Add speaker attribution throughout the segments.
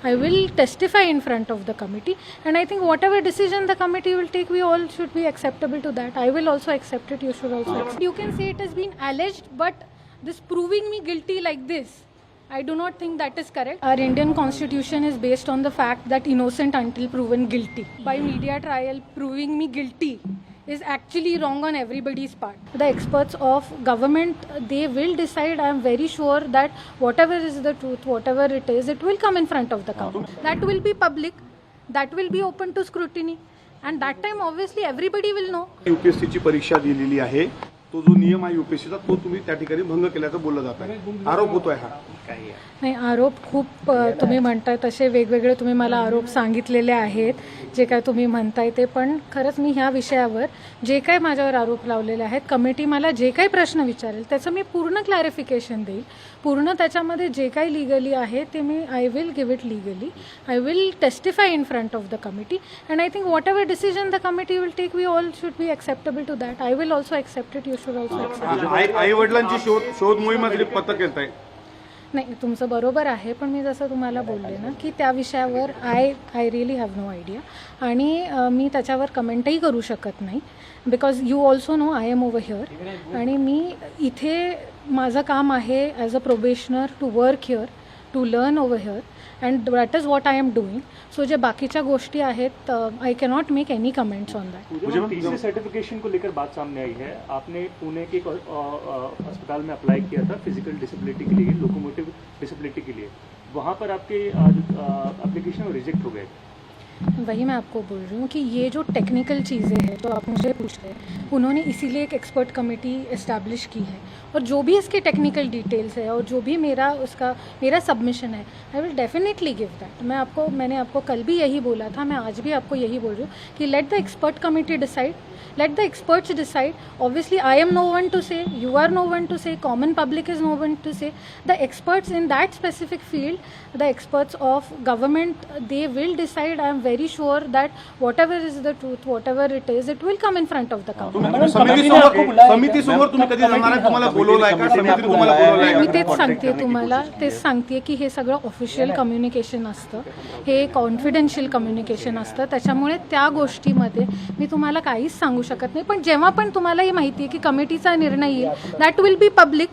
Speaker 1: I will testify in front of the committee, and I think whatever decision the committee will take, we all should be acceptable to that. I will also accept it. You should also accept. You can say it has been alleged, but this proving me guilty like this, I do not think that is correct. Our Indian constitution is based on the fact that innocent until proven guilty. By media trial, proving me guilty is actually wrong on everybody's part. The experts of government, they will decide. I am very sure that whatever is the truth, whatever it is, it will come in front of the committee. That will be public, that will be open to scrutiny, and that time obviously everybody will know.
Speaker 2: यूपीएससीची परीक्षा दिलेली आहे, तो जो नियम आहे यूपीएससीचा तो तुम्ही त्या ठिकाणी भंग केल्याचं बोललं जात आहे, आरोप होतोय हा.
Speaker 1: नाही, आरोप खूप तुम्ही म्हणताय तसे वेगवेगळे तुम्ही मला आरोप सांगितलेले आहेत, जे काय तुम्ही म्हणताय ते. पण खरंच मी ह्या विषयावर जे काय माझ्यावर आरोप लावलेले आहेत, कमिटी मला जे काही प्रश्न विचारेल त्याचं मी पूर्ण क्लॅरिफिकेशन देईल. पूर्ण त्याच्यामध्ये जे काही लिगली आहे ते मी I will give it legally. I will testify in front of the committee, and I think whatever decision the committee will take, we all should be acceptable to that. I will also accept it. You should also accept.
Speaker 2: आई वडिलांची शोध मोहिमेमध्ये पथक येत आहे.
Speaker 1: नाही, तुमचं बरोबर आहे, पण मी जसं तुम्हाला बोलले ना की त्या विषयावर I really have no idea, आणि मी त्याच्यावर कमेंटही करू शकत नाही. Because you also know I am over here, आणि मी इथे माझं काम आहे as a probationer to work here, to learn over here, and that is what I am doing. So जे बाकीच्या गोष्टी आहेत, I cannot make any comments on that.
Speaker 3: मुझे तीसरे सर्टिफिकेशन को लेकर बात सामने आई है. आपने पुणे के अस्पताल में अप्लाई किया था फिजिकल डिसेबिलिटी के लिए, लोकोमोटिव डिसेबिलिटी के लिए. वहाँ पर आपके एप्लीकेशन रिजेक्ट हो गए.
Speaker 1: वही मैं आपको बोल रही हूँ कि ये जो टेक्निकल चीज़ें हैं तो आप मुझे पूछ रहे हैं, उन्होंने इसीलिए एक एक्सपर्ट कमेटी इस्टेब्लिश की है, और जो भी इसके टेक्निकल डिटेल्स है और जो भी मेरा सबमिशन है, I will definitely give that. मैंने आपको कल भी यही बोला था, मैं आज भी आपको यही बोल रही हूँ कि let the expert committee decide. Let the experts decide. Obviously, I am no one to say, you are no one to say, common public is no one to say. The experts in that specific field, the experts of government, they will decide. I am very sure that whatever is the truth, whatever it is, it will come in front of the committee.
Speaker 2: समिती समोर तुम्ही कधी जाणार आहे? तुम्हाला बोलवलंय का? समितीने तुम्हाला बोलवलंय का?
Speaker 1: मी तेच सांगते तुम्हाला, तेच सांगते की हे सगळं ऑफिशियल कम्युनिकेशन असतं, हे कॉन्फिडेन्शियल कम्युनिकेशन असतं. त्याच्यामुळे त्या गोष्टीमध्ये मी तुम्हाला काहीच सांगू शकत नाही. पण जेव्हा पण तुम्हाला ही माहिती आहे की कमिटीचा निर्णय येईल, that will be public,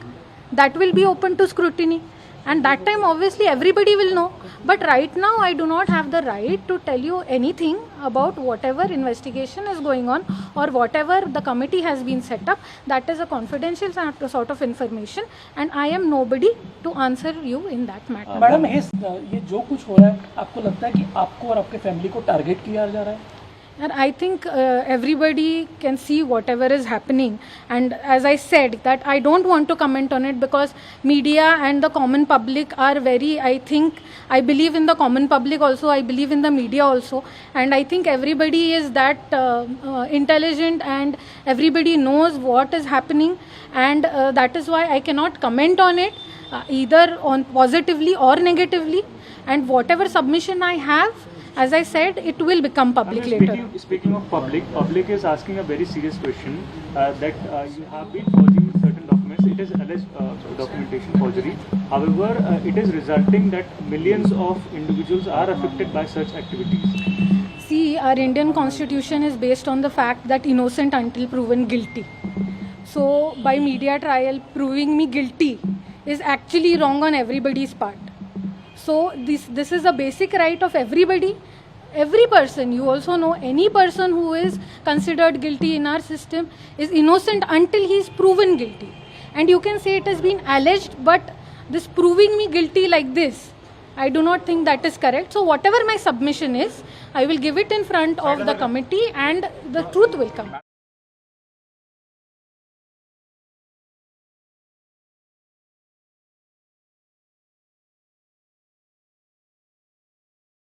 Speaker 1: that will be open to scrutiny, and that time obviously everybody will know. But right now I do not have the right to tell you anything about whatever investigation is going on or whatever the committee has been set up. That is a confidential sort of information, and I am nobody to answer you in that matter.
Speaker 4: Madam, ये जो कुछ हो रहा है, आपको लगता है कि आपको और आपके फैमिली को टारगेट किया जा रहा है?
Speaker 1: And I think everybody can see whatever is happening, and as I said that I don't want to comment on it because media and the common public are very, I believe in the common public also, I believe in the media also, and I think everybody is that intelligent and everybody knows what is happening, and that is why I cannot comment on it either on positively or negatively. And whatever submission I have, as I said, it will become public later.
Speaker 3: Speaking of public is asking a very serious question that you have been forging certain documents. It is alleged documentation forgery. However, it is resulting that millions of individuals are affected by such activities.
Speaker 1: See, our Indian constitution is based on the fact that innocent until proven guilty. So, by media trial, proving me guilty is actually wrong on everybody's part. So this is a basic right of everybody. Every person, you also know, any person who is considered guilty in our system is innocent until he is proven guilty. And you can say it has been alleged, but this proving me guilty like this, I do not think that is correct. So whatever my submission is, I will give it in front of the committee and the truth will come.